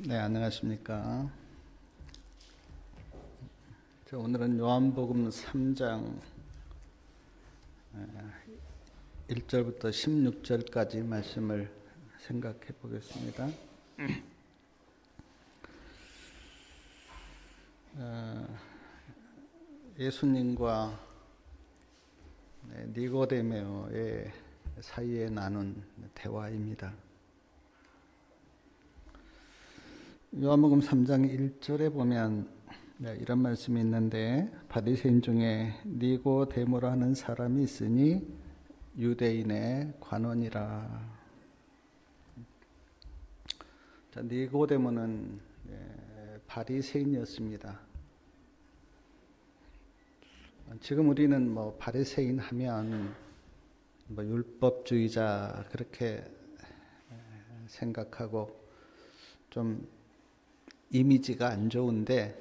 네, 안녕하십니까. 오늘은 요한복음 3장 1절부터 16절까지 말씀을 생각해 보겠습니다. 예수님과 니고데모의 사이에 나눈 대화입니다. 요한복음 3장 1절에 보면 이런 말씀이 있는데, 바리새인 중에 니고데모라 하는 사람이 있으니 유대인의 관원이라. 니고데모는 바리새인이었습니다. 지금 우리는 바리새인 하면 율법주의자 그렇게 생각하고 좀 이미지가 안 좋은데,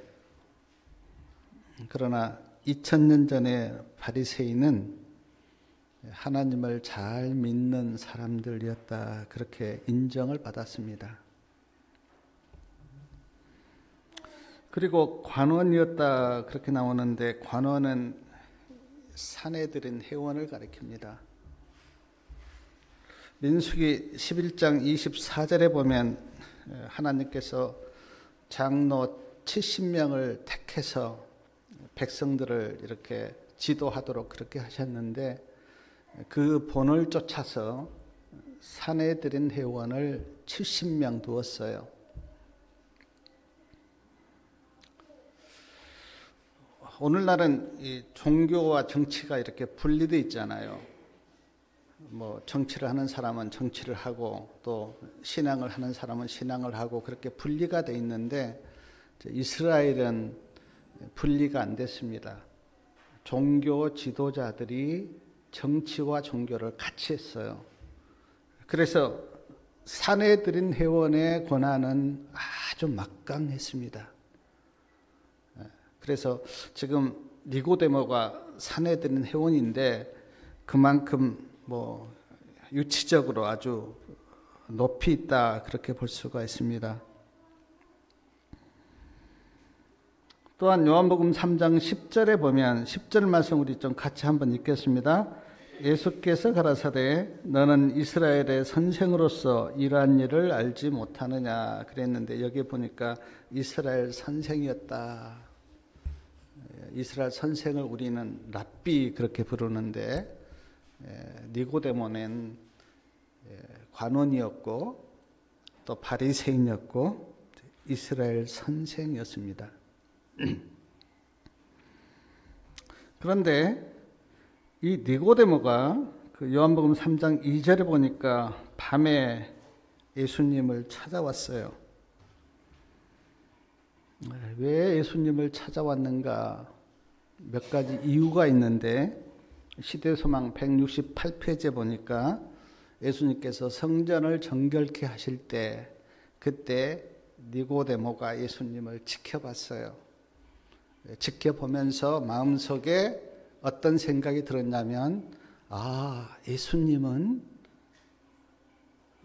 그러나 2000년 전에 바리새인은 하나님을 잘 믿는 사람들이었다, 그렇게 인정을 받았습니다. 그리고 관원이었다 그렇게 나오는데, 관원은 산에 들인 회원을 가리킵니다. 민수기 11장 24절에 보면 하나님께서 장로 70명을 택해서 백성들을 이렇게 지도하도록 그렇게 하셨는데, 그 본을 쫓아서 산에 들인 회원을 70명 두었어요. 오늘날은 이 종교와 정치가 이렇게 분리되어 있잖아요. 정치를 하는 사람은 정치를 하고, 또 신앙을 하는 사람은 신앙을 하고, 그렇게 분리가 되어 있는데, 이스라엘은 분리가 안 됐습니다. 종교 지도자들이 정치와 종교를 같이 했어요. 그래서 산에 들인 회원의 권한은 아주 막강했습니다. 그래서 지금 니고데모가 산에 들인 회원인데, 그만큼 유치적으로 아주 높이 있다, 그렇게 볼 수가 있습니다. 또한 요한복음 3장 10절에 보면, 10절 말씀 우리 좀 같이 한번 읽겠습니다. 예수께서 가라사대 너는 이스라엘의 선생으로서 이러한 일을 알지 못하느냐 그랬는데, 여기 보니까 이스라엘 선생이었다. 이스라엘 선생을 우리는 랍비 그렇게 부르는데, 니고데모는 관원이었고 또 바리새인이었고 이스라엘 선생이었습니다. 그런데 이 니고데모가 그 요한복음 3장 2절에 보니까 밤에 예수님을 찾아왔어요. 왜 예수님을 찾아왔는가? 몇 가지 이유가 있는데, 시대소망 168페이지에 보니까 예수님께서 성전을 정결케 하실 때, 그때 니고데모가 예수님을 지켜봤어요. 지켜보면서 마음속에 어떤 생각이 들었냐면, 예수님은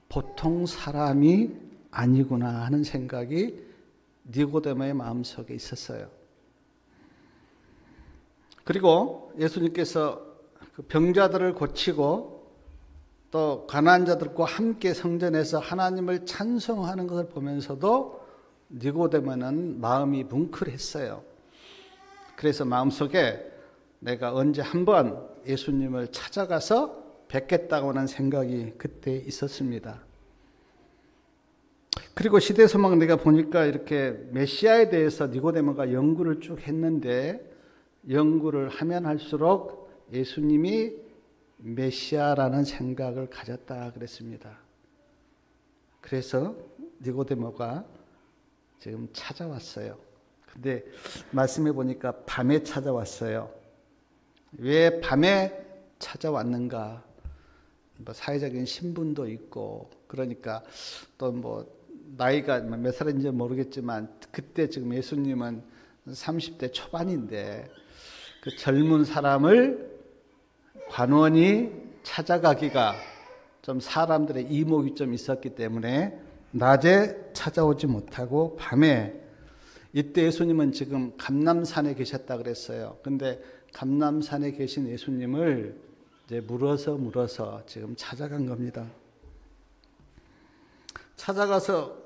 보통 사람이 아니구나 하는 생각이 니고데모의 마음속에 있었어요. 그리고 예수님께서 그 병자들을 고치고 또 가난한 자들과 함께 성전에서 하나님을 찬송하는 것을 보면서도 니고데모는 마음이 뭉클했어요. 그래서 마음속에 내가 언제 한번 예수님을 찾아가서 뵙겠다고 하는 생각이 그때 있었습니다. 그리고 시대소망 내가 보니까 이렇게 메시아에 대해서 니고데모가 연구를 쭉 했는데, 연구를 하면 할수록 예수님이 메시아라는 생각을 가졌다 그랬습니다. 그래서 니고데모가 지금 찾아왔어요. 근데 말씀해 보니까 밤에 찾아왔어요. 왜 밤에 찾아왔는가? 사회적인 신분도 있고, 그러니까 또 나이가 몇 살인지 모르겠지만, 그때 지금 예수님은 30대 초반인데 그 젊은 사람을 관원이 찾아가기가 좀 사람들의 이목이 좀 있었기 때문에 낮에 찾아오지 못하고 밤에, 이때 예수님은 지금 감람산에 계셨다 그랬어요. 근데 감람산에 계신 예수님을 이제 물어서 지금 찾아간 겁니다. 찾아가서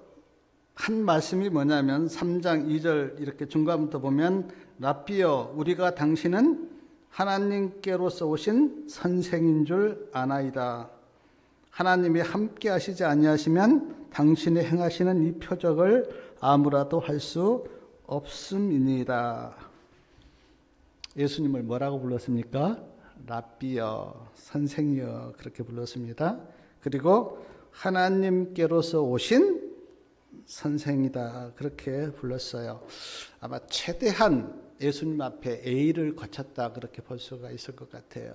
한 말씀이 뭐냐면 3장 2절 이렇게 중간부터 보면 랍비여 우리가 당신은 하나님께로서 오신 선생인 줄 아나이다. 하나님이 함께 하시지 아니하시면 당신이 행하시는 이 표적을 아무라도 할 수 없음이니이다. 예수님을 뭐라고 불렀습니까? 랍비여, 선생이여 그렇게 불렀습니다. 그리고 하나님께로서 오신 선생이다 그렇게 불렀어요. 아마 최대한 예수님 앞에 A를 거쳤다 그렇게 볼 수가 있을 것 같아요.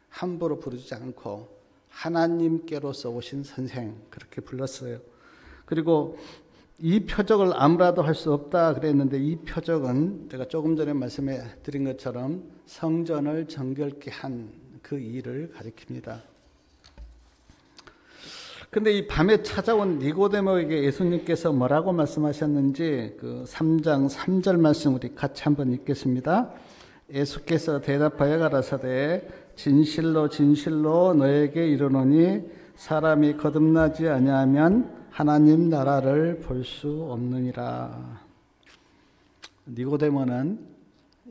함부로 부르지 않고 하나님께로서 오신 선생 그렇게 불렀어요. 그리고 이 표적을 아무라도 할 수 없다 그랬는데 이 표적은 제가 조금 전에 말씀해 드린 것처럼 성전을 정결케 한 그 일을 가리킵니다. 근데 이 밤에 찾아온 니고데모에게 예수님께서 뭐라고 말씀하셨는지 그 3장 3절 말씀 우리 같이 한번 읽겠습니다. 예수께서 대답하여 가라사대 진실로 진실로 너에게 이르노니 사람이 거듭나지 아니하면 하나님 나라를 볼 수 없느니라. 니고데모는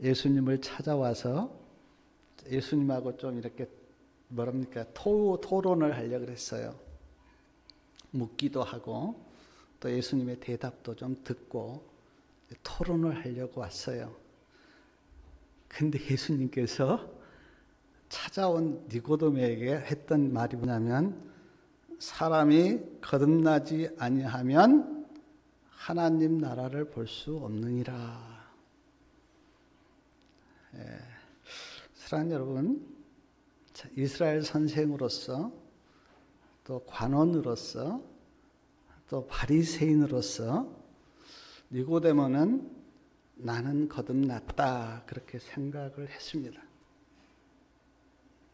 예수님을 찾아와서 예수님하고 좀 이렇게 토론을 하려고 그랬어요. 묻기도 하고 또 예수님의 대답도 좀 듣고 토론을 하려고 왔어요. 근데 예수님께서 찾아온 니고데모에게 했던 말이 뭐냐면 사람이 거듭나지 아니하면 하나님 나라를 볼 수 없느니라. 사랑하는 여러분, 이스라엘 선생으로서 또 관원으로서 또 바리새인으로서 니고데모는 나는 거듭났다 그렇게 생각을 했습니다.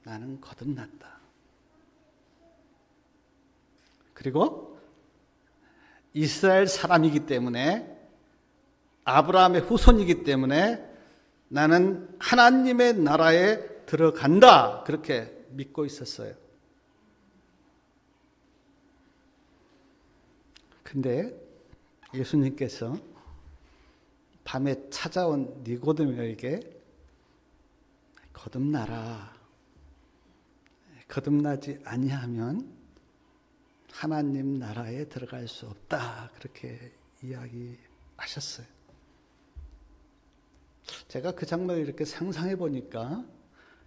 나는 거듭났다. 그리고 이스라엘 사람이기 때문에 아브라함의 후손이기 때문에 나는 하나님의 나라에 들어간다 그렇게 믿고 있었어요. 근데 예수님께서 밤에 찾아온 니고데모에게 거듭나라. 거듭나지 아니하면 하나님 나라에 들어갈 수 없다. 그렇게 이야기하셨어요. 제가 그 장면을 이렇게 상상해 보니까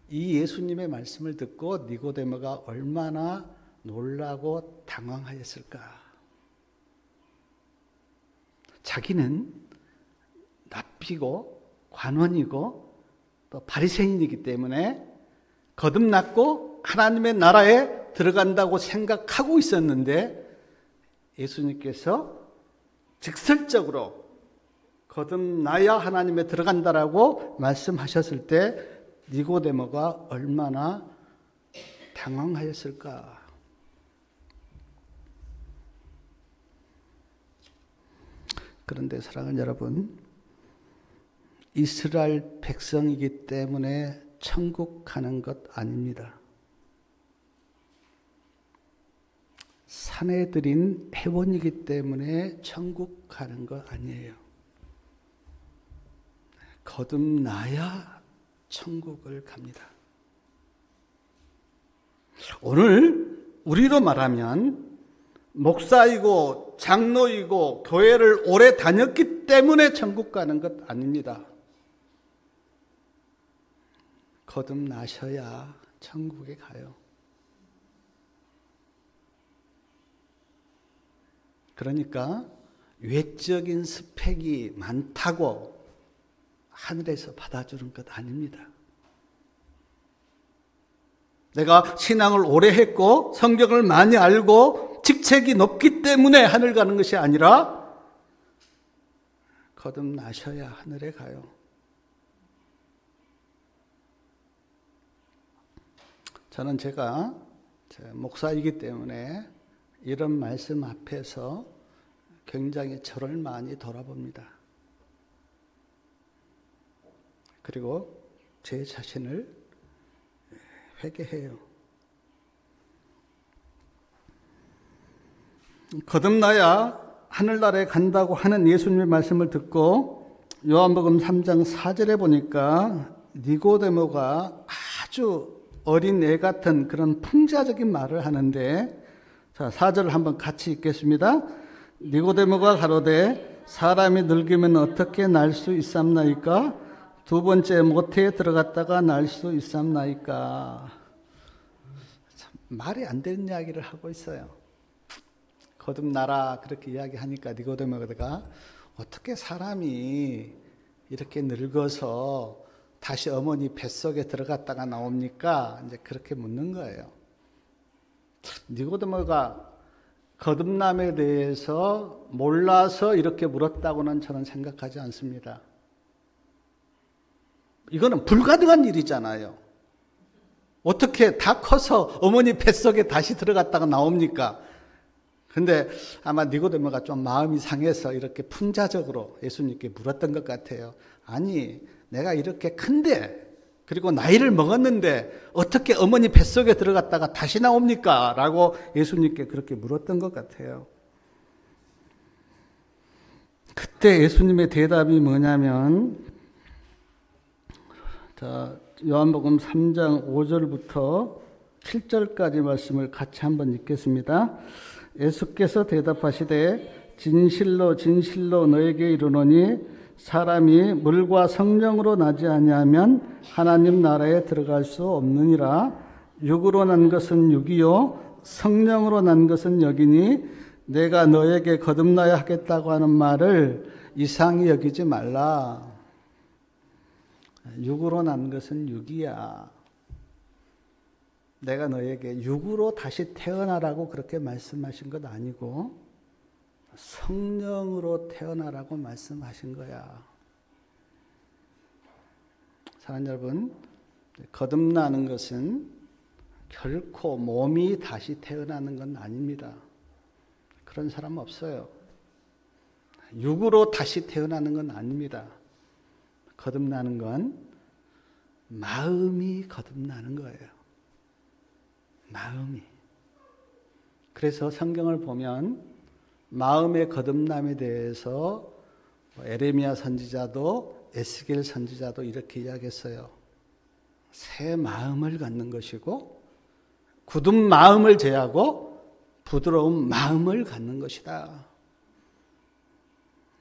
이 예수님의 말씀을 듣고 니고데모가 얼마나 놀라고 당황하였을까. 자기는 랍비고 관원이고 또 바리새인이기 때문에 거듭났고 하나님의 나라에 들어간다고 생각하고 있었는데 예수님께서 직설적으로 거듭나야 하나님에 들어간다라고 말씀하셨을 때 니고데모가 얼마나 당황하였을까. 그런데 사랑하는 여러분, 이스라엘 백성이기 때문에 천국 가는 것 아닙니다. 사내들인 회원이기 때문에 천국 가는 것 아니에요. 거듭나야 천국을 갑니다. 오늘 우리로 말하면 목사이고 장로이고 교회를 오래 다녔기 때문에 천국 가는 것 아닙니다. 거듭나셔야 천국에 가요. 그러니까 외적인 스펙이 많다고 하늘에서 받아주는 것 아닙니다. 내가 신앙을 오래 했고 성경을 많이 알고 직책이 높기 때문에 하늘 가는 것이 아니라 거듭나셔야 하늘에 가요. 저는 제가 목사이기 때문에 이런 말씀 앞에서 굉장히 저를 많이 돌아봅니다. 그리고 제 자신을 회개해요. 거듭나야 하늘나라에 간다고 하는 예수님의 말씀을 듣고 요한복음 3장 4절에 보니까 니고데모가 아주 어린 애 같은 그런 풍자적인 말을 하는데, 자, 4절을 한번 같이 읽겠습니다. 니고데모가 가로되 사람이 늙으면 어떻게 날 수 있삼나이까? 두 번째 모태에 들어갔다가 날 수 있삼나이까? 참 말이 안 되는 이야기를 하고 있어요. 거듭나라 그렇게 이야기하니까 니고데모가 어떻게 사람이 이렇게 늙어서 다시 어머니 뱃속에 들어갔다가 나옵니까? 이제 그렇게 묻는 거예요. 니고데모가 거듭남에 대해서 몰라서 이렇게 물었다고는 저는 생각하지 않습니다. 이거는 불가능한 일이잖아요. 어떻게 다 커서 어머니 뱃속에 다시 들어갔다가 나옵니까? 근데 아마 니고데모가 좀 마음이 상해서 이렇게 풍자적으로 예수님께 물었던 것 같아요. 아니, 내가 이렇게 큰데, 그리고 나이를 먹었는데 어떻게 어머니 뱃속에 들어갔다가 다시 나옵니까? 라고 예수님께 그렇게 물었던 것 같아요. 그때 예수님의 대답이 뭐냐면, 자, 요한복음 3장 5절부터 7절까지 말씀을 같이 한번 읽겠습니다. 예수께서 대답하시되 진실로 진실로 너에게 이르노니 사람이 물과 성령으로 나지 아니하면 하나님 나라에 들어갈 수 없느니라. 육으로 난 것은 육이요 성령으로 난 것은 영이니 내가 너에게 거듭나야 하겠다고 하는 말을 이상히 여기지 말라. 육으로 난 것은 육이야. 내가 너에게 육으로 다시 태어나라고 그렇게 말씀하신 것 아니고 성령으로 태어나라고 말씀하신 거야. 사랑하는 여러분, 거듭나는 것은 결코 몸이 다시 태어나는 건 아닙니다. 그런 사람 없어요. 육으로 다시 태어나는 건 아닙니다. 거듭나는 건 마음이 거듭나는 거예요. 마음이. 그래서 성경을 보면 마음의 거듭남에 대해서 에레미야 선지자도 에스겔 선지자도 이렇게 이야기했어요. 새 마음을 갖는 것이고 굳은 마음을 제하고 부드러운 마음을 갖는 것이다.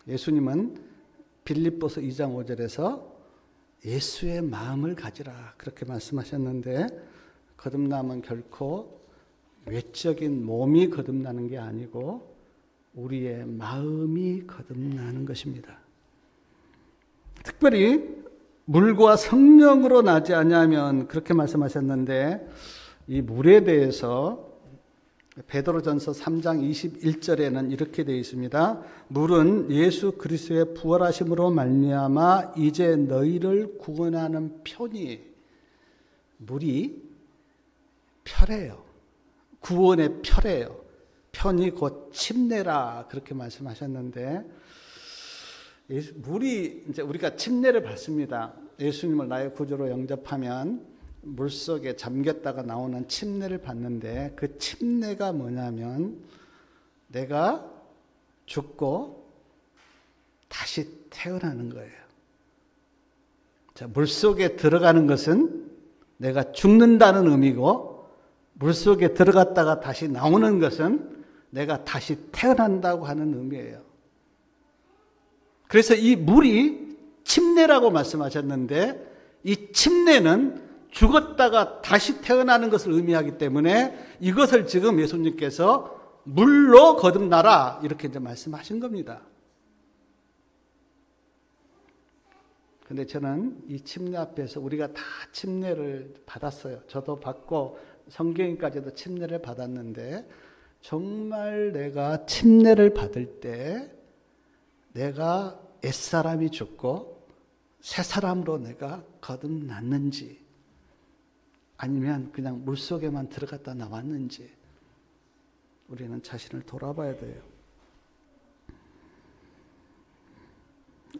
예수님은 빌립보서 2장 5절에서 예수의 마음을 가지라 그렇게 말씀하셨는데, 거듭남은 결코 외적인 몸이 거듭나는 게 아니고 우리의 마음이 거듭나는 것입니다. 특별히 물과 성령으로 나지 아니하면 그렇게 말씀하셨는데, 이 물에 대해서 베드로전서 3장 21절에는 이렇게 되어 있습니다. 물은 예수 그리스도의 부활하심으로 말미암아 이제 너희를 구원하는 편이, 물이 표래요. 구원의 표래요. 편이 곧 침례라 그렇게 말씀하셨는데, 물이 이제 우리가 침례를 받습니다. 예수님을 나의 구주로 영접하면 물속에 잠겼다가 나오는 침례를 받는데, 그 침례가 뭐냐면 내가 죽고 다시 태어나는 거예요. 자, 물속에 들어가는 것은 내가 죽는다는 의미고, 물속에 들어갔다가 다시 나오는 것은 내가 다시 태어난다고 하는 의미예요. 그래서 이 물이 침례라고 말씀하셨는데, 이 침례는 죽었다가 다시 태어나는 것을 의미하기 때문에 이것을 지금 예수님께서 물로 거듭나라 이렇게 이제 말씀하신 겁니다. 근데 저는 이 침례 앞에서 우리가 다 침례를 받았어요. 저도 받고 성경인까지도 침례를 받았는데, 정말 내가 침례를 받을 때 내가 옛사람이 죽고 새 사람으로 내가 거듭났는지, 아니면 그냥 물속에만 들어갔다 나왔는지 우리는 자신을 돌아봐야 돼요.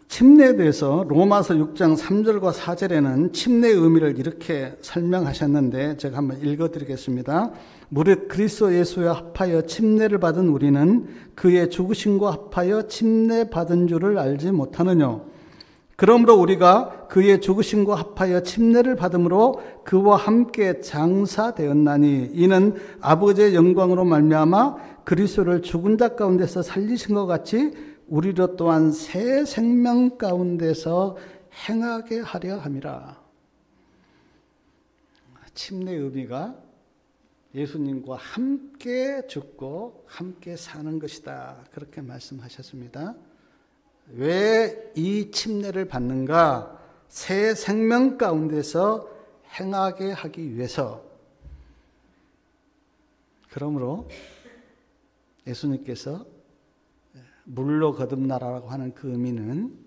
침례에 대해서 로마서 6장 3절과 4절에는 침례의 의미를 이렇게 설명하셨는데 제가 한번 읽어드리겠습니다. 무릇 그리스도 예수에 합하여 침례를 받은 우리는 그의 죽으심과 합하여 침례 받은 줄을 알지 못하느냐. 그러므로 우리가 그의 죽으심과 합하여 침례를 받음으로 그와 함께 장사되었나니 이는 아버지의 영광으로 말미암아 그리스도를 죽은 자 가운데서 살리신 것 같이 우리로 또한 새 생명 가운데서 행하게 하려 함이라. 침례의 의미가 예수님과 함께 죽고 함께 사는 것이다. 그렇게 말씀하셨습니다. 왜 이 침례를 받는가? 새 생명 가운데서 행하게 하기 위해서. 그러므로 예수님께서 물로 거듭나라고 하는 그 의미는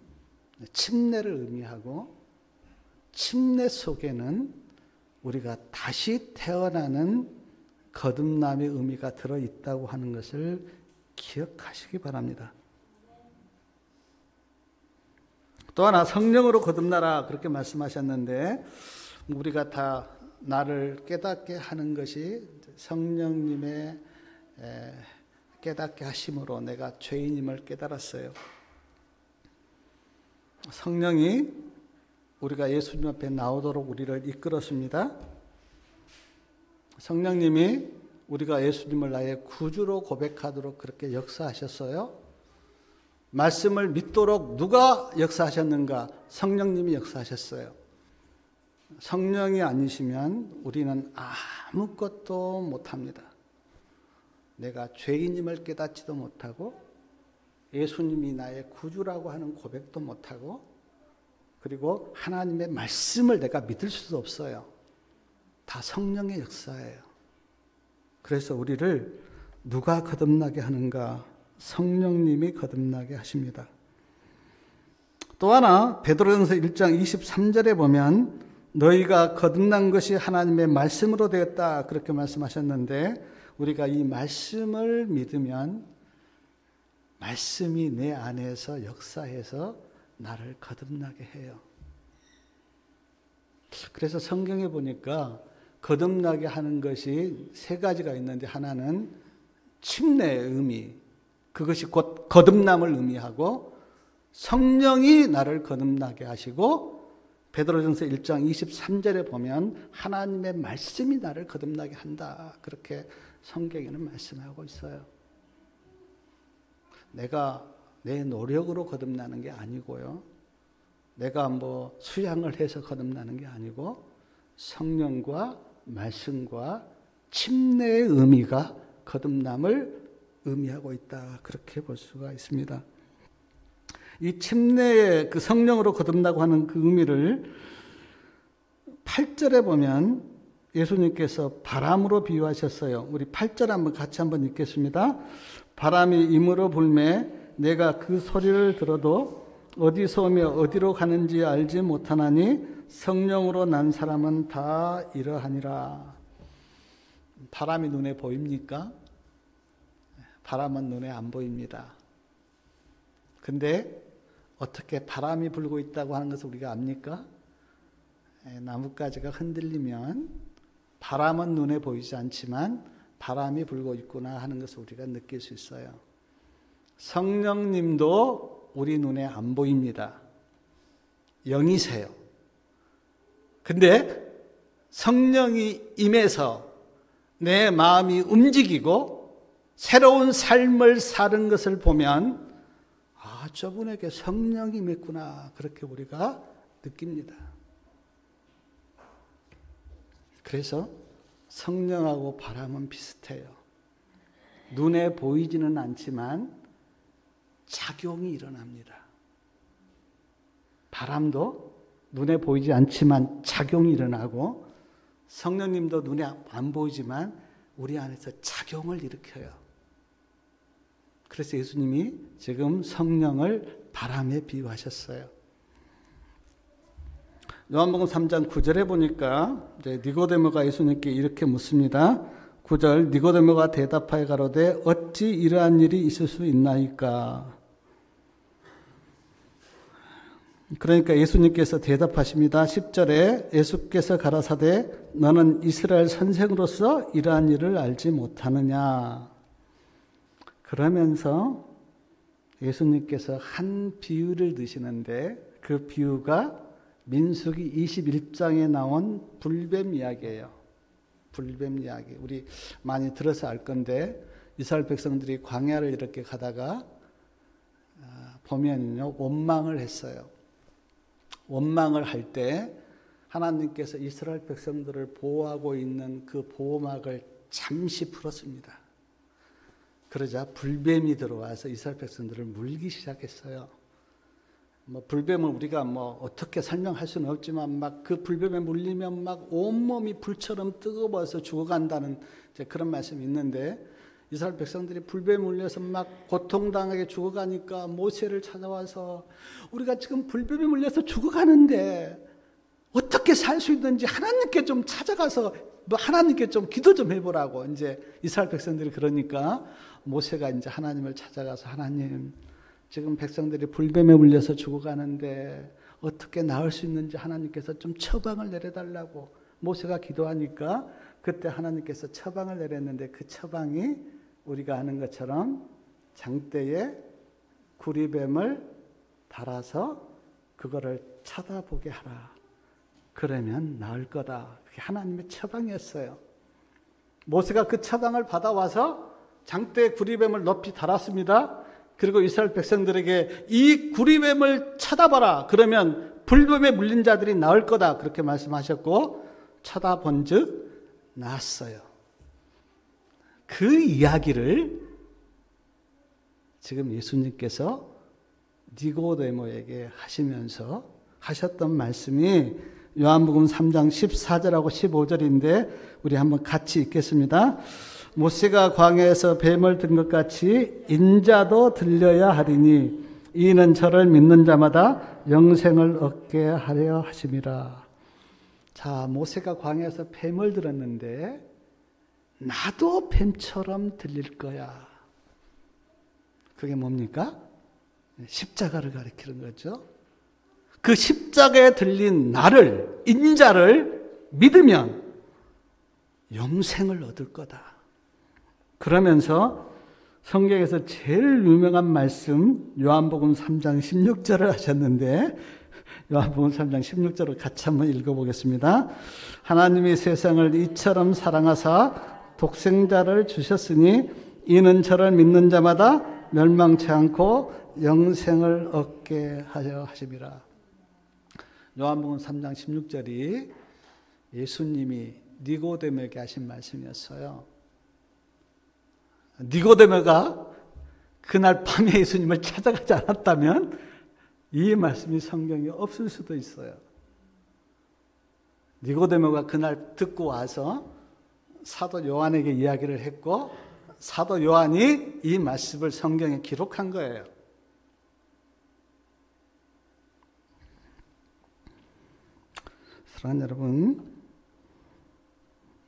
침례를 의미하고, 침례 속에는 우리가 다시 태어나는 거듭남의 의미가 들어있다고 하는 것을 기억하시기 바랍니다. 또 하나 성령으로 거듭나라 그렇게 말씀하셨는데, 우리가 다 나를 깨닫게 하는 것이 성령님의 깨닫게 하심으로 내가 죄인임을 깨달았어요. 성령이 우리가 예수님 앞에 나오도록 우리를 이끌었습니다. 성령님이 우리가 예수님을 나의 구주로 고백하도록 그렇게 역사하셨어요. 말씀을 믿도록 누가 역사하셨는가? 성령님이 역사하셨어요. 성령이 아니시면 우리는 아무것도 못합니다. 내가 죄인임을 깨닫지도 못하고 예수님이 나의 구주라고 하는 고백도 못하고, 그리고 하나님의 말씀을 내가 믿을 수도 없어요. 다 성령의 역사예요. 그래서 우리를 누가 거듭나게 하는가? 성령님이 거듭나게 하십니다. 또 하나 베드로전서 1장 23절에 보면 너희가 거듭난 것이 하나님의 말씀으로 되었다 그렇게 말씀하셨는데, 우리가 이 말씀을 믿으면 말씀이 내 안에서 역사해서 나를 거듭나게 해요. 그래서 성경에 보니까 거듭나게 하는 것이 세 가지가 있는데, 하나는 침례의 의미, 그것이 곧 거듭남을 의미하고, 성령이 나를 거듭나게 하시고, 베드로전서 1장 23절에 보면 하나님의 말씀이 나를 거듭나게 한다 그렇게 성경에는 말씀하고 있어요. 내가 내 노력으로 거듭나는 게 아니고요, 내가 뭐 수양을 해서 거듭나는 게 아니고, 성령과 말씀과 침례의 의미가 거듭남을 의미하고 있다 그렇게 볼 수가 있습니다. 이 침례의 그 성령으로 거듭나고 하는 그 의미를 8절에 보면 예수님께서 바람으로 비유하셨어요. 우리 8절 한번 같이 한번 읽겠습니다. 바람이 임으로 불매 내가 그 소리를 들어도 어디서 오며 어디로 가는지 알지 못하나니 성령으로 난 사람은 다 이러하니라. 바람이 눈에 보입니까? 바람은 눈에 안 보입니다. 근데 어떻게 바람이 불고 있다고 하는 것을 우리가 압니까? 나뭇가지가 흔들리면 바람은 눈에 보이지 않지만 바람이 불고 있구나 하는 것을 우리가 느낄 수 있어요. 성령님도 우리 눈에 안 보입니다. 영이세요. 근데 성령이 임해서 내 마음이 움직이고 새로운 삶을 사는 것을 보면 저분에게 성령이 임했구나 그렇게 우리가 느낍니다. 그래서 성령하고 바람은 비슷해요. 눈에 보이지는 않지만 작용이 일어납니다. 바람도 눈에 보이지 않지만 작용이 일어나고, 성령님도 눈에 안 보이지만 우리 안에서 작용을 일으켜요. 그래서 예수님이 지금 성령을 바람에 비유하셨어요. 요한복음 3장 9절에 보니까 니고데모가 예수님께 이렇게 묻습니다. 9절 니고데모가 대답하여 가로되 어찌 이러한 일이 있을 수 있나이까. 그러니까 예수님께서 대답하십니다. 10절에 예수께서 가라사대 너는 이스라엘 선생으로서 이러한 일을 알지 못하느냐. 그러면서 예수님께서 한 비유를 드시는데 그 비유가 민수기 21장에 나온 불뱀 이야기예요. 불뱀 이야기. 우리 많이 들어서 알 건데 이스라엘 백성들이 광야를 이렇게 가다가 보면요 원망을 했어요. 원망을 할 때 하나님께서 이스라엘 백성들을 보호하고 있는 그 보호막을 잠시 풀었습니다. 그러자 불뱀이 들어와서 이스라엘 백성들을 물기 시작했어요. 불뱀을 우리가 어떻게 설명할 수는 없지만 막 그 불뱀에 물리면 막 온몸이 불처럼 뜨거워서 죽어간다는 그런 말씀이 있는데 이스라엘 백성들이 불뱀에 물려서 막 고통당하게 죽어가니까 모세를 찾아와서 우리가 지금 불뱀에 물려서 죽어가는데 어떻게 살 수 있는지 하나님께 좀 찾아가서 하나님께 좀 기도 좀 해보라고 이제 이스라엘 백성들이 그러니까 모세가 이제 하나님을 찾아가서 하나님 지금 백성들이 불뱀에 물려서 죽어가는데 어떻게 나을 수 있는지 하나님께서 좀 처방을 내려달라고 모세가 기도하니까 그때 하나님께서 처방을 내렸는데 그 처방이 우리가 아는 것처럼 장대에 구리뱀을 달아서 그거를 쳐다보게 하라. 그러면 나을 거다. 그게 하나님의 처방이었어요. 모세가 그 처방을 받아와서 장대에 구리뱀을 높이 달았습니다. 그리고 이스라엘 백성들에게 이 구리뱀을 쳐다봐라. 그러면 불뱀에 물린 자들이 나을 거다. 그렇게 말씀하셨고 쳐다본 즉 나았어요. 그 이야기를 지금 예수님께서 니고데모에게 하시면서 하셨던 말씀이 요한복음 3장 14절하고 15절인데 우리 한번 같이 읽겠습니다. 모세가 광야에서 뱀을 든 것 같이 인자도 들려야 하리니 이는 저를 믿는 자마다 영생을 얻게 하려 하심이라. 자, 모세가 광야에서 뱀을 들었는데 나도 뱀처럼 들릴 거야. 그게 뭡니까? 십자가를 가리키는 거죠. 그 십자가에 들린 나를, 인자를 믿으면 영생을 얻을 거다. 그러면서 성경에서 제일 유명한 말씀 요한복음 3장 16절을 하셨는데 요한복음 3장 16절을 같이 한번 읽어보겠습니다. 하나님이 세상을 이처럼 사랑하사 독생자를 주셨으니 이는 저를 믿는 자마다 멸망치 않고 영생을 얻게 하려 하심이라. 요한복음 3장 16절이 예수님이 니고데모에게 하신 말씀이었어요. 니고데모가 그날 밤에 예수님을 찾아가지 않았다면 이 말씀이 성경에 없을 수도 있어요. 니고데모가 그날 듣고 와서 사도 요한에게 이야기를 했고 사도 요한이 이 말씀을 성경에 기록한 거예요. 사랑하는 여러분,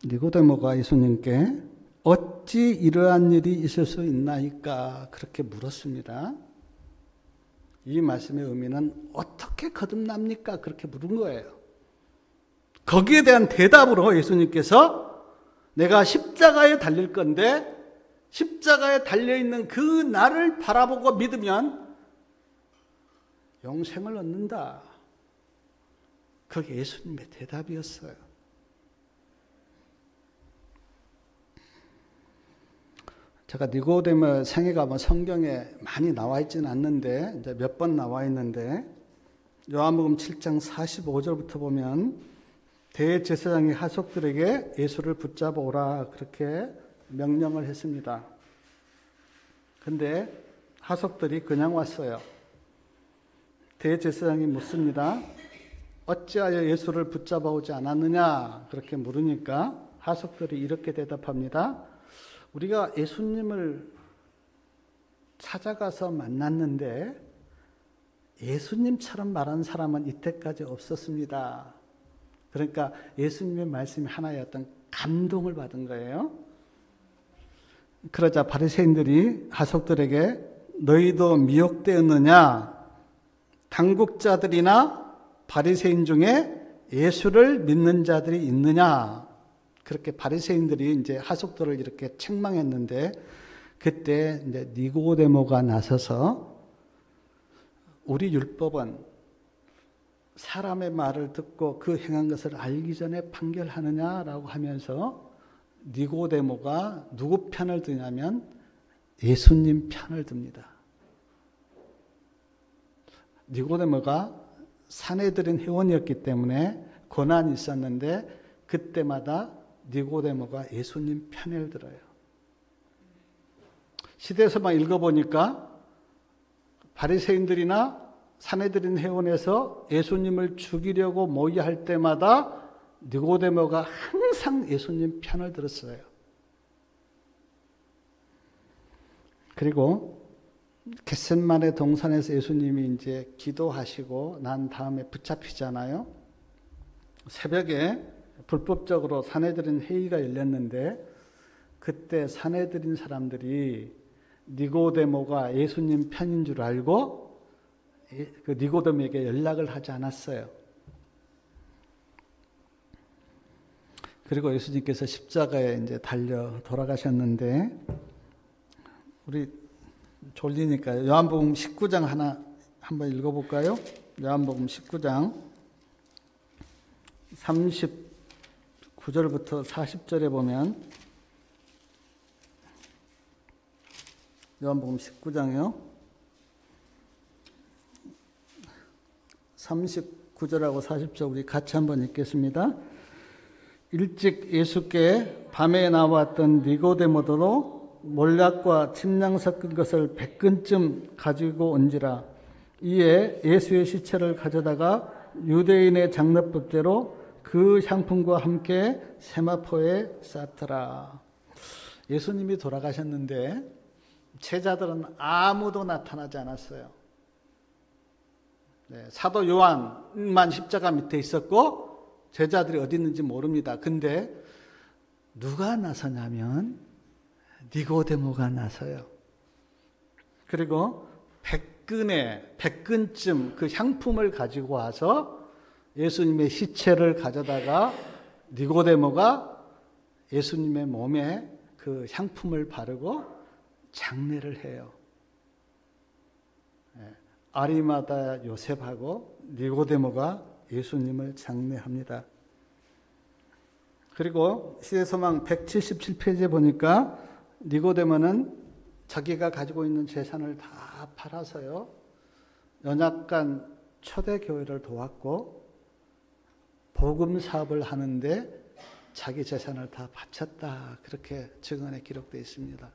니고데모가 예수님께 어찌 이러한 일이 있을 수 있나이까 그렇게 물었습니다. 이 말씀의 의미는 어떻게 거듭납니까? 그렇게 물은 거예요. 거기에 대한 대답으로 예수님께서 내가 십자가에 달릴 건데 십자가에 달려있는 그 나를 바라보고 믿으면 영생을 얻는다. 그게 예수님의 대답이었어요. 제가 니고데모 생애가 성경에 많이 나와 있지는 않는데 이제 몇 번 나와 있는데 요한복음 7장 45절부터 보면 대제사장이 하속들에게 예수를 붙잡아 오라 그렇게 명령을 했습니다. 근데 하속들이 그냥 왔어요. 대제사장이 묻습니다. 어찌하여 예수를 붙잡아 오지 않았느냐 그렇게 물으니까 하속들이 이렇게 대답합니다. 우리가 예수님을 찾아가서 만났는데 예수님처럼 말한 사람은 이때까지 없었습니다. 그러니까 예수님의 말씀이 하나의 어떤 감동을 받은 거예요. 그러자 바리새인들이 하속들에게 너희도 미혹되었느냐? 당국자들이나 바리새인 중에 예수를 믿는 자들이 있느냐? 그렇게 바리새인들이 이제 하속도를 이렇게 책망했는데 그때 이제 니고데모가 나서서 우리 율법은 사람의 말을 듣고 그 행한 것을 알기 전에 판결하느냐라고 하면서 니고데모가 누구 편을 드냐면 예수님 편을 듭니다. 니고데모가 산헤드린 회원이었기 때문에 고난이 있었는데 그때마다 니고데모가 예수님 편을 들어요. 시대서만 읽어보니까 바리새인들이나 산헤드린 회원에서 예수님을 죽이려고 모의할 때마다 니고데모가 항상 예수님 편을 들었어요. 그리고 겟셋마네 동산에서 예수님이 이제 기도하시고 난 다음에 붙잡히잖아요. 새벽에 불법적으로 산헤드린 회의가 열렸는데 그때 산헤드린 사람들이 니고데모가 예수님 편인 줄 알고 그 니고데모에게 연락을 하지 않았어요. 그리고 예수님께서 십자가에 이제 달려 돌아가셨는데 우리 졸리니까 요한복음 19장 하나 한번 읽어볼까요? 요한복음 19장 39절부터 40절에 보면 요한복음 19장이요. 39절하고 40절 우리 같이 한번 읽겠습니다. 일찍 예수께 밤에 나왔던 니고데모도 몰약과 침량 섞은 것을 100근쯤 가지고 온지라. 이에 예수의 시체를 가져다가 유대인의 장례법대로 그 향품과 함께 세마포에 쌓더라. 예수님이 돌아가셨는데 제자들은 아무도 나타나지 않았어요. 네, 사도 요한만 십자가 밑에 있었고 제자들이 어디 있는지 모릅니다. 근데 누가 나서냐면 니고데모가 나서요. 그리고 100근쯤 그 향품을 가지고 와서 예수님의 시체를 가져다가 니고데모가 예수님의 몸에 그 향품을 바르고 장례를 해요. 아리마다 요셉하고 니고데모가 예수님을 장례합니다. 그리고 시대소망 177페이지에 보니까 니고데모는 자기가 가지고 있는 재산을 다 팔아서요. 연약한 초대교회를 도왔고 복음 사업을 하는데 자기 재산을 다 바쳤다. 그렇게 증언에 기록되어 있습니다.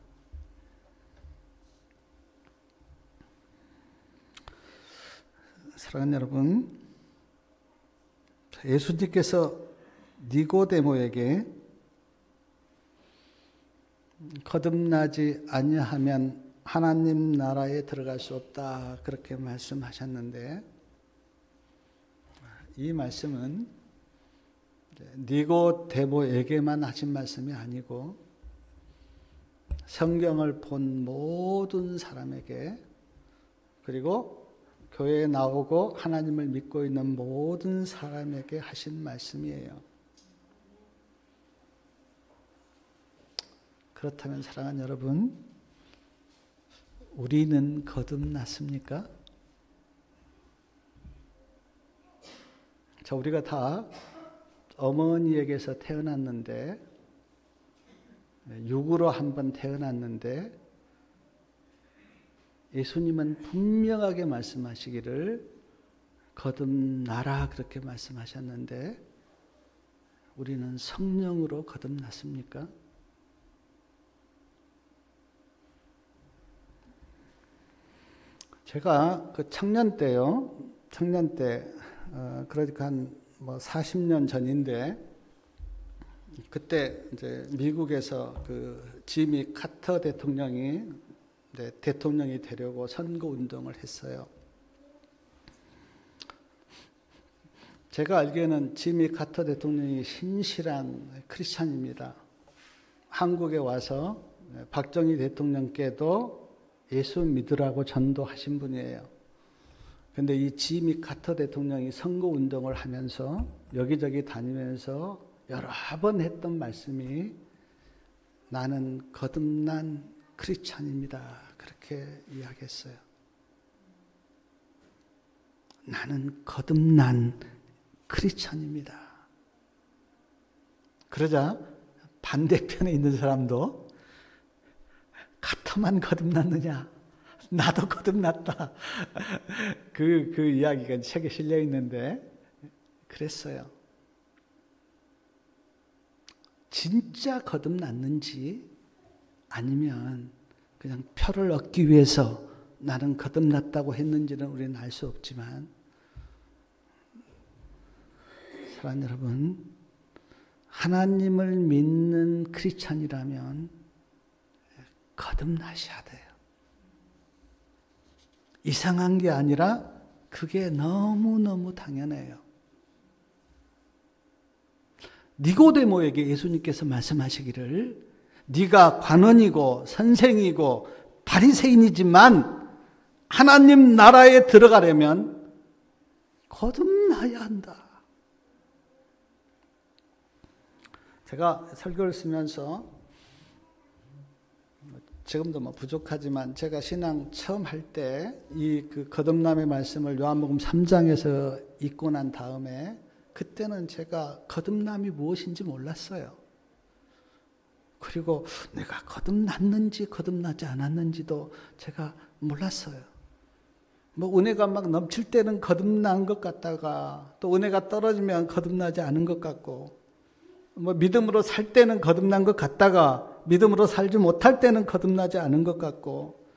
사랑하는 여러분, 예수님께서 니고데모에게 거듭나지 아니하면 하나님 나라에 들어갈 수 없다 그렇게 말씀하셨는데 이 말씀은 니고데모에게만 하신 말씀이 아니고 성경을 본 모든 사람에게 그리고 교회에 나오고 하나님을 믿고 있는 모든 사람에게 하신 말씀이에요. 그렇다면 사랑하는 여러분, 우리는 거듭났습니까? 자, 우리가 다 어머니에게서 태어났는데 육으로 한번 태어났는데 예수님은 분명하게 말씀하시기를 거듭나라 그렇게 말씀하셨는데 우리는 성령으로 거듭났습니까? 제가 그 청년 때 그러니까 한 40년 전인데 그때 이제 미국에서 그 지미 카터 대통령이 되려고 선거 운동을 했어요. 제가 알기에는 지미 카터 대통령이 신실한 크리스찬입니다. 한국에 와서 박정희 대통령께도 예수 믿으라고 전도하신 분이에요. 근데 이 지미 카터 대통령이 선거운동을 하면서 여기저기 다니면서 여러 번 했던 말씀이 나는 거듭난 크리스찬입니다. 그렇게 이야기했어요. 나는 거듭난 크리스찬입니다. 그러자 반대편에 있는 사람도 카터만 거듭났느냐? 나도 거듭났다. 그 이야기가 책에 실려 있는데 그랬어요. 진짜 거듭났는지 아니면 그냥 표를 얻기 위해서 나는 거듭났다고 했는지는 우리는 알 수 없지만 사랑하는 여러분, 하나님을 믿는 크리스찬이라면 거듭나셔야 돼요. 이상한 게 아니라 그게 너무너무 당연해요. 니고데모에게 예수님께서 말씀하시기를 네가 관원이고 선생이고 바리새인이지만 하나님 나라에 들어가려면 거듭나야 한다. 제가 설교를 쓰면서 지금도 뭐 부족하지만 제가 신앙 처음 할 때 이 그 거듭남의 말씀을 요한복음 3장에서 읽고 난 다음에 그때는 제가 거듭남이 무엇인지 몰랐어요. 그리고 내가 거듭났는지 거듭나지 않았는지도 제가 몰랐어요. 뭐 은혜가 막 넘칠 때는 거듭난 것 같다가 또 은혜가 떨어지면 거듭나지 않은 것 같고 뭐 믿음으로 살 때는 거듭난 것 같다가 믿음으로 살지 못할 때는 거듭나지 않은 것 같고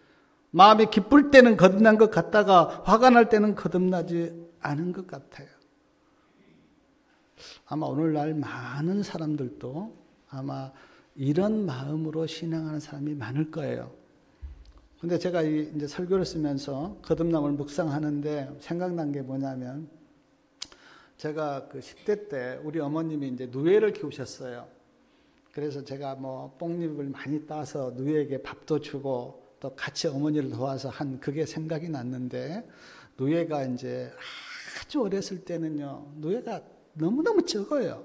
마음이 기쁠 때는 거듭난 것 같다가 화가 날 때는 거듭나지 않은 것 같아요. 아마 오늘날 많은 사람들도 아마 이런 마음으로 신앙하는 사람이 많을 거예요. 근데 제가 이제 설교를 쓰면서 거듭남을 묵상하는데 생각난 게 뭐냐면 제가 그 10대 때 우리 어머님이 이제 누에를 키우셨어요. 그래서 제가 뭐 뽕잎을 많이 따서 누에에게 밥도 주고 또 같이 어머니를 도와서 한 그게 생각이 났는데 누에가 이제 아주 어렸을 때는요, 누에가 너무너무 적어요.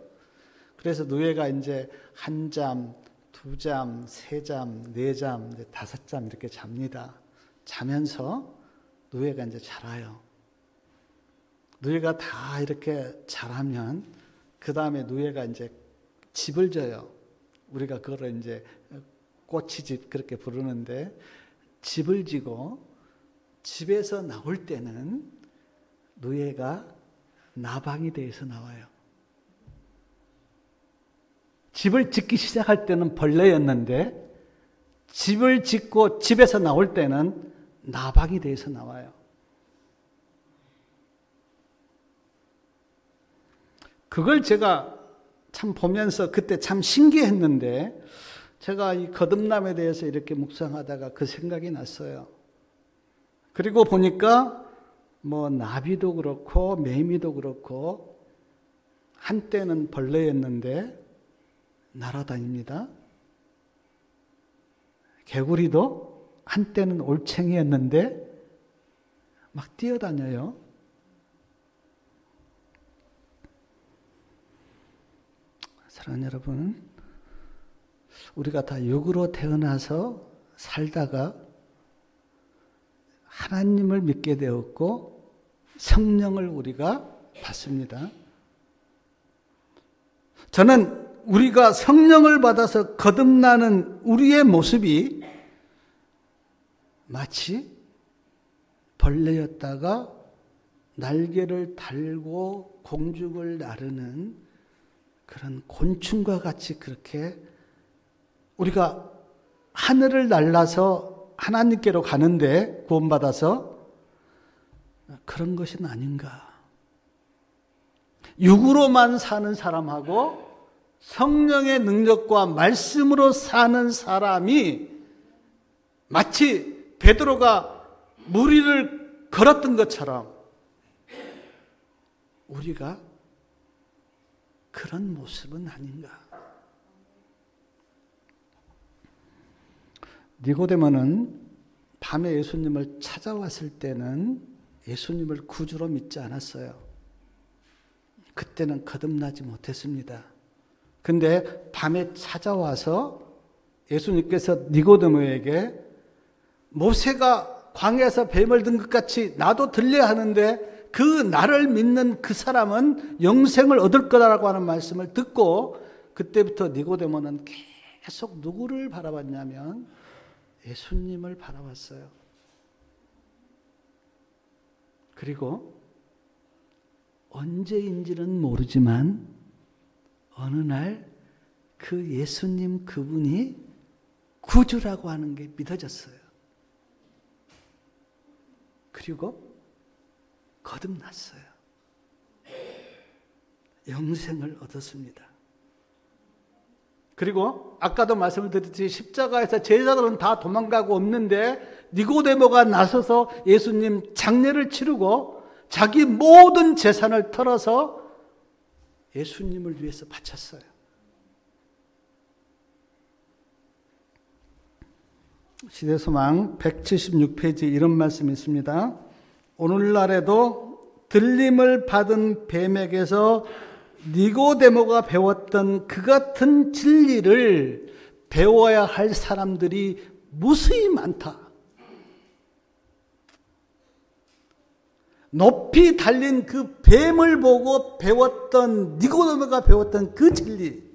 그래서 누에가 이제 1잠, 2잠, 3잠, 4잠, 이제 5잠 이렇게 잡니다. 자면서 누에가 이제 자라요. 누에가 다 이렇게 자라면 그 다음에 누에가 이제 집을 져요. 우리가 그거를 이제 꼬치집 그렇게 부르는데 집을 지고 집에서 나올 때는 누에가 나방이 돼서 나와요. 집을 짓기 시작할 때는 벌레였는데 집을 짓고 집에서 나올 때는 나방이 돼서 나와요. 그걸 제가 참 보면서 그때 참 신기했는데 제가 이 거듭남에 대해서 이렇게 묵상하다가 그 생각이 났어요. 그리고 보니까 뭐 나비도 그렇고 매미도 그렇고 한때는 벌레였는데 날아다닙니다. 개구리도 한때는 올챙이였는데 막 뛰어다녀요. 사랑하는 여러분, 우리가 다 육으로 태어나서 살다가 하나님을 믿게 되었고 성령을 우리가 받습니다. 저는 우리가 성령을 받아서 거듭나는 우리의 모습이 마치 벌레였다가 날개를 달고 공중을 나르는 그런 곤충과 같이 그렇게 우리가 하늘을 날아서 하나님께로 가는데 구원받아서 그런 것은 아닌가. 육으로만 사는 사람하고 성령의 능력과 말씀으로 사는 사람이 마치 베드로가 물 위를 걸었던 것처럼 우리가 그런 모습은 아닌가. 니고데모는 밤에 예수님을 찾아왔을 때는 예수님을 구주로 믿지 않았어요. 그때는 거듭나지 못했습니다. 근데 밤에 찾아와서 예수님께서 니고데모에게 모세가 광야에서 뱀을 든 것 같이 나도 들려야 하는데 그 나를 믿는 그 사람은 영생을 얻을 거라고 하는 말씀을 듣고 그때부터 니고데모는 계속 누구를 바라봤냐면 예수님을 바라봤어요. 그리고 언제인지는 모르지만 어느 날 그 예수님 그분이 구주라고 하는 게 믿어졌어요. 그리고 거듭났어요. 영생을 얻었습니다. 그리고 아까도 말씀을 드렸듯이 십자가에서 제자들은 다 도망가고 없는데 니고데모가 나서서 예수님 장례를 치르고 자기 모든 재산을 털어서 예수님을 위해서 바쳤어요. 시대소망 176페이지 이런 말씀이 있습니다. 오늘날에도 들림을 받은 뱀에게서 니고데모가 배웠던 그 같은 진리를 배워야 할 사람들이 무수히 많다. 높이 달린 그 뱀을 보고 배웠던 니고데모가 배웠던 그 진리,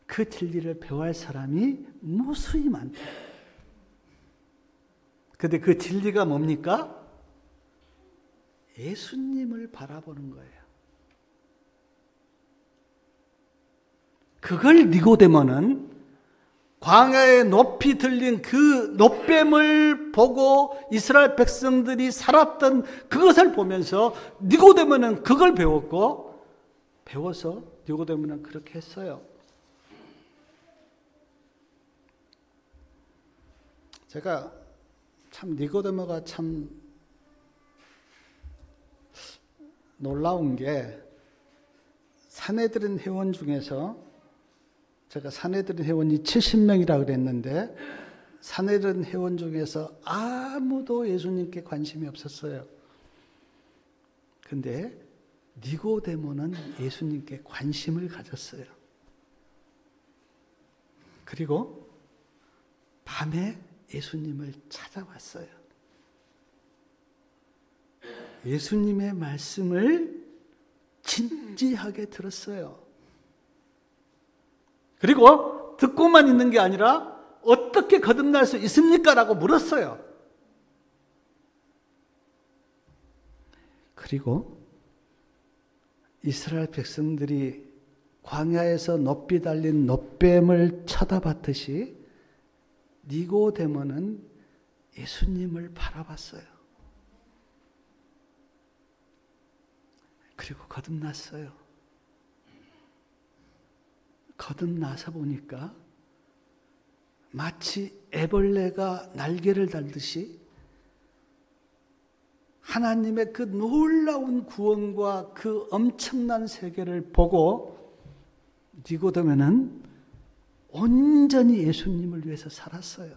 그 진리를 배워야 할 사람이 무수히 많다. 그런데 그 진리가 뭡니까? 예수님을 바라보는 거예요. 그걸 니고데모는 광야에 높이 들린 그 놋뱀을 보고 이스라엘 백성들이 살았던 그것을 보면서 니고데모는 그걸 배워서 니고데모는 그렇게 했어요. 제가 참 니고데모가 참 놀라운 게 산헤드린 회원 중에서 제가 산헤드린 회원이 70명이라고 그랬는데 산헤드린 회원 중에서 아무도 예수님께 관심이 없었어요. 근데 니고데모는 예수님께 관심을 가졌어요. 그리고 밤에 예수님을 찾아왔어요. 예수님의 말씀을 진지하게 들었어요. 그리고 듣고만 있는 게 아니라 어떻게 거듭날 수 있습니까? 라고 물었어요. 그리고 이스라엘 백성들이 광야에서 높이 달린 놋뱀을 쳐다봤듯이 니고데모는 예수님을 바라봤어요. 그리고 거듭났어요. 거듭나서 보니까 마치 애벌레가 날개를 달듯이 하나님의 그 놀라운 구원과 그 엄청난 세계를 보고 니고데모는 온전히 예수님을 위해서 살았어요.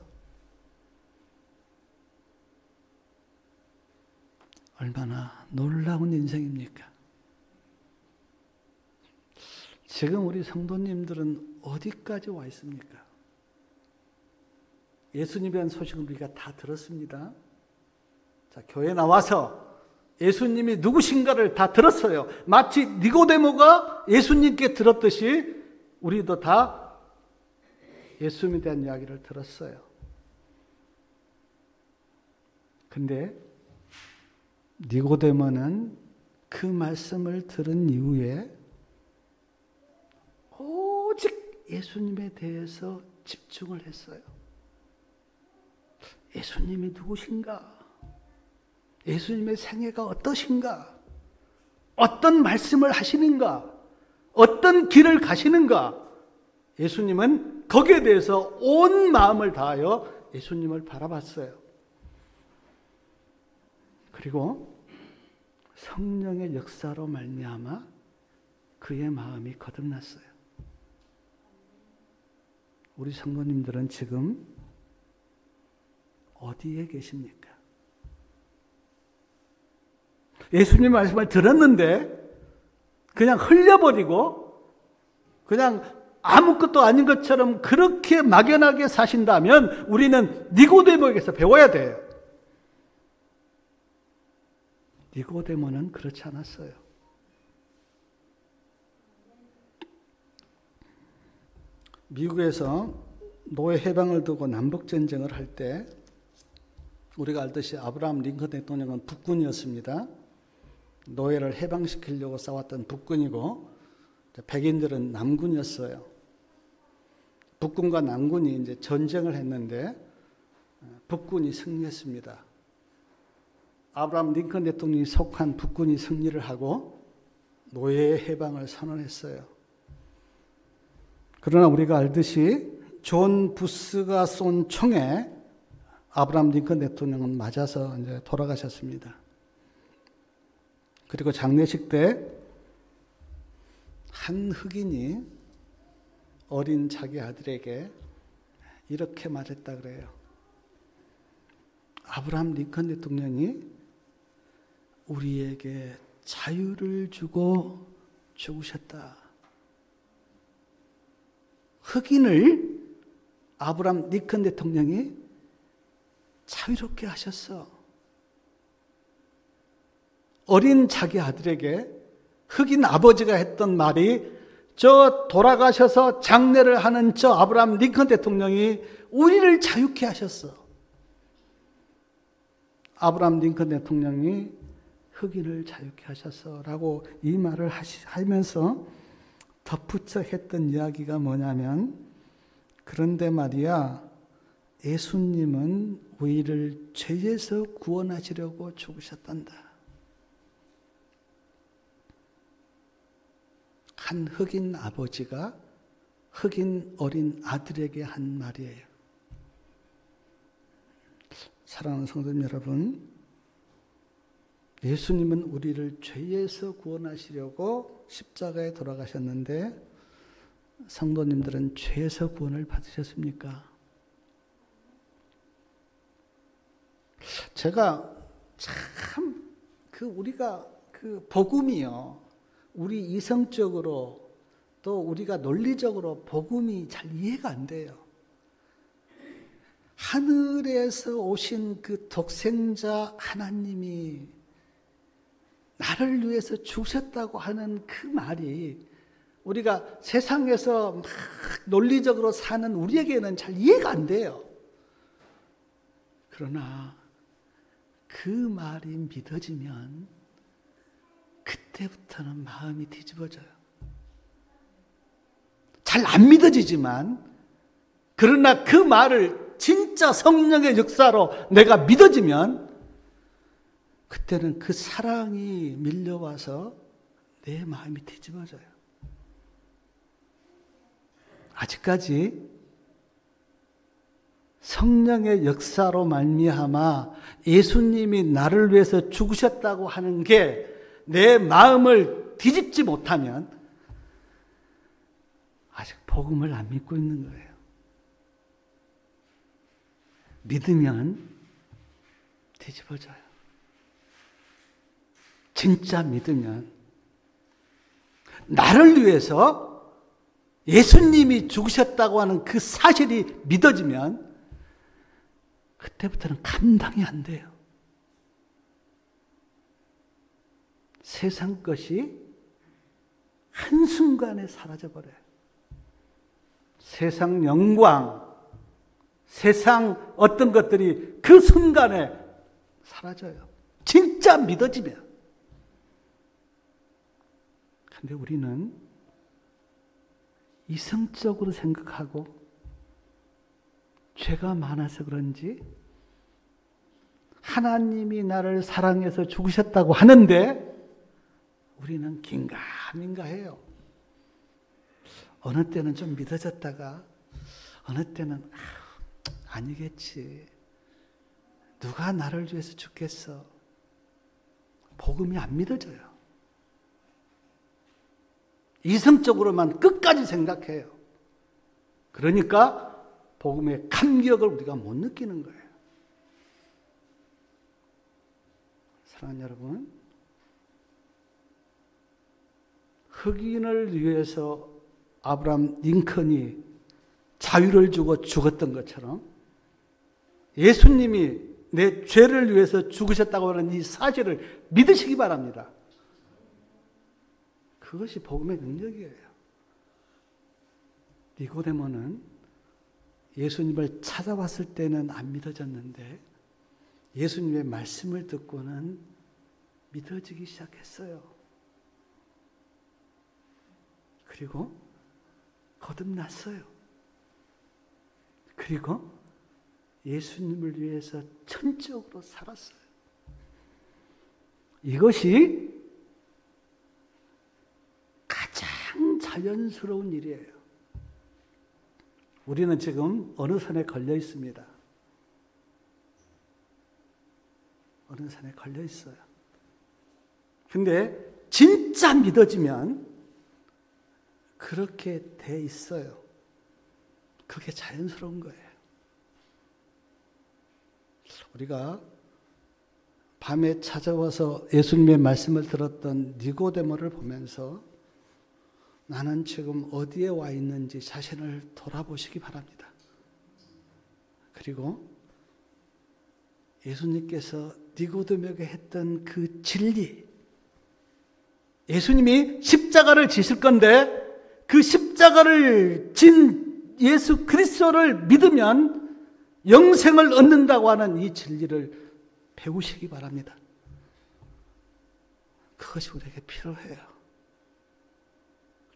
얼마나 놀라운 인생입니까? 지금 우리 성도님들은 어디까지 와 있습니까? 예수님에 대한 소식은 우리가 다 들었습니다. 자, 교회 나와서 예수님이 누구신가를 다 들었어요. 마치 니고데모가 예수님께 들었듯이 우리도 다 예수님에 대한 이야기를 들었어요. 근데 니고데모는 그 말씀을 들은 이후에 오직 예수님에 대해서 집중을 했어요. 예수님이 누구신가? 예수님의 생애가 어떠신가? 어떤 말씀을 하시는가? 어떤 길을 가시는가? 예수님은 거기에 대해서 온 마음을 다하여 예수님을 바라봤어요. 그리고 성령의 역사로 말미암아 그의 마음이 거듭났어요. 우리 성도님들은 지금 어디에 계십니까? 예수님 말씀을 들었는데 그냥 흘려버리고 그냥 아무것도 아닌 것처럼 그렇게 막연하게 사신다면 우리는 니고데모에게서 배워야 돼요. 니고데모는 그렇지 않았어요. 미국에서 노예 해방을 두고 남북전쟁을 할 때 우리가 알듯이 아브라함 링컨 대통령은 북군이었습니다. 노예를 해방시키려고 싸웠던 북군이고 백인들은 남군이었어요. 북군과 남군이 이제 전쟁을 했는데 북군이 승리했습니다. 아브라함 링컨 대통령이 속한 북군이 승리를 하고 노예 해방을 선언했어요. 그러나 우리가 알듯이 존 부스가 쏜 총에 아브라함 링컨 대통령은 맞아서 이제 돌아가셨습니다. 그리고 장례식 때 한 흑인이 어린 자기 아들에게 이렇게 말했다 그래요. 아브라함 링컨 대통령이 우리에게 자유를 주고 죽으셨다. 흑인을 아브라함 링컨 대통령이 자유롭게 하셨어. 어린 자기 아들에게 흑인 아버지가 했던 말이 저 돌아가셔서 장례를 하는 저 아브라함 링컨 대통령이 우리를 자유케 하셨어. 아브라함 링컨 대통령이 흑인을 자유케 하셨어 라고 이 말을 하면서 덧붙여 했던 이야기가 뭐냐면, 그런데 말이야, 예수님은 우리를 죄에서 구원하시려고 죽으셨단다. 한 흑인 아버지가 흑인 어린 아들에게 한 말이에요. 사랑하는 성도님 여러분, 예수님은 우리를 죄에서 구원하시려고 십자가에 돌아가셨는데 성도님들은 죄에서 구원을 받으셨습니까? 제가 참 우리가 복음이요, 우리 이성적으로 또 우리가 논리적으로 복음이 잘 이해가 안 돼요. 하늘에서 오신 그 독생자 하나님이 나를 위해서 죽으셨다고 하는 그 말이 우리가 세상에서 막 논리적으로 사는 우리에게는 잘 이해가 안 돼요. 그러나 그 말이 믿어지면 그때부터는 마음이 뒤집어져요. 잘 안 믿어지지만, 그러나 그 말을 진짜 성령의 역사로 내가 믿어지면 그때는 그 사랑이 밀려와서 내 마음이 뒤집어져요. 아직까지 성령의 역사로 말미암아 예수님이 나를 위해서 죽으셨다고 하는 게 내 마음을 뒤집지 못하면 아직 복음을 안 믿고 있는 거예요. 믿으면 뒤집어져요. 진짜 믿으면, 나를 위해서 예수님이 죽으셨다고 하는 그 사실이 믿어지면 그때부터는 감당이 안 돼요. 세상 것이 한순간에 사라져버려요. 세상 영광, 세상 어떤 것들이 그 순간에 사라져요. 진짜 믿어지면. 근데 우리는 이성적으로 생각하고 죄가 많아서 그런지 하나님이 나를 사랑해서 죽으셨다고 하는데 우리는 긴가민가해요. 어느 때는 좀 믿어졌다가 어느 때는 아니겠지. 누가 나를 위해서 죽겠어. 복음이 안 믿어져요. 이성적으로만 끝까지 생각해요. 그러니까 복음의 감격을 우리가 못 느끼는 거예요. 사랑하는 여러분, 흑인을 위해서 아브라함 링컨이 자유를 주고 죽었던 것처럼 예수님이 내 죄를 위해서 죽으셨다고 하는 이 사실을 믿으시기 바랍니다. 그것이 복음의 능력이에요. 니고데모는 예수님을 찾아왔을 때는 안 믿어졌는데 예수님의 말씀을 듣고는 믿어지기 시작했어요. 그리고 거듭났어요. 그리고 예수님을 위해서 전적으로 살았어요. 이것이 가장 자연스러운 일이에요. 우리는 지금 어느 선에 걸려 있습니다. 어느 선에 걸려 있어요. 근데 진짜 믿어지면 그렇게 돼 있어요. 그게 자연스러운 거예요. 우리가 밤에 찾아와서 예수님의 말씀을 들었던 니고데모를 보면서 나는 지금 어디에 와 있는지 자신을 돌아보시기 바랍니다. 그리고 예수님께서 니고데모에게 했던 그 진리, 예수님이 십자가를 지실 건데 그 십자가를 진 예수 그리스도를 믿으면 영생을 얻는다고 하는 이 진리를 배우시기 바랍니다. 그것이 우리에게 필요해요.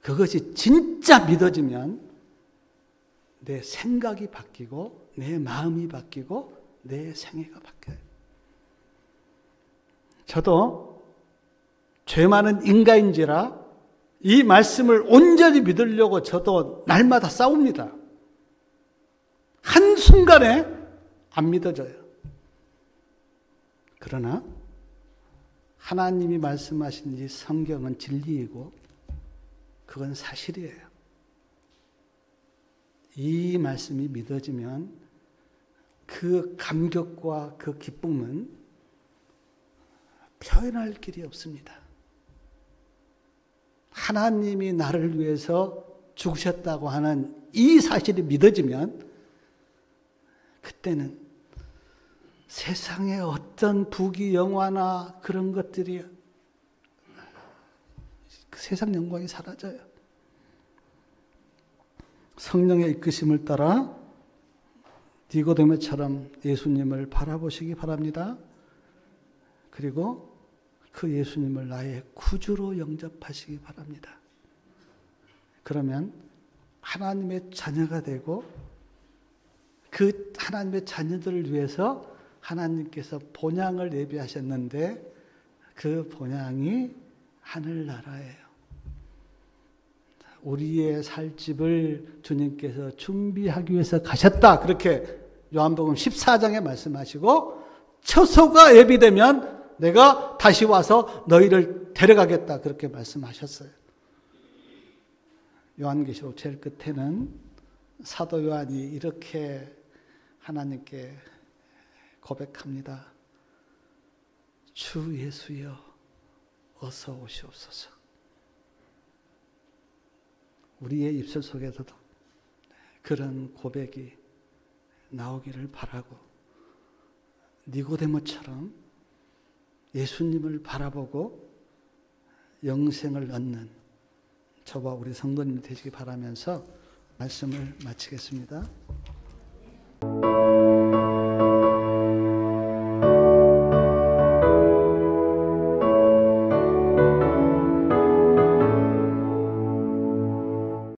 그것이 진짜 믿어지면 내 생각이 바뀌고 내 마음이 바뀌고 내 생애가 바뀌어요. 저도 죄 많은 인간인지라 이 말씀을 온전히 믿으려고 저도 날마다 싸웁니다. 한순간에 안 믿어져요. 그러나 하나님이 말씀하신 이 성경은 진리이고 그건 사실이에요. 이 말씀이 믿어지면 그 감격과 그 기쁨은 표현할 길이 없습니다. 하나님이 나를 위해서 죽으셨다고 하는 이 사실이 믿어지면 그때는 세상의 어떤 부귀 영화나 그런 것들이 그 세상 영광이 사라져요. 성령의 이끄심을 따라 니고데모처럼 예수님을 바라보시기 바랍니다. 그리고 그 예수님을 나의 구주로 영접하시기 바랍니다. 그러면 하나님의 자녀가 되고 그 하나님의 자녀들을 위해서 하나님께서 본향을 예비하셨는데 그 본향이 하늘나라예요. 우리의 살 집을 주님께서 준비하기 위해서 가셨다. 그렇게 요한복음 14장에 말씀하시고 처소가 예비되면 내가 다시 와서 너희를 데려가겠다. 그렇게 말씀하셨어요. 요한계시록 제일 끝에는 사도 요한이 이렇게 하나님께 고백합니다. 주 예수여 어서 오시옵소서. 우리의 입술 속에서도 그런 고백이 나오기를 바라고 니고데모처럼 예수님을 바라보고 영생을 얻는 저와 우리 성도님이 되시기 바라면서 말씀을 마치겠습니다.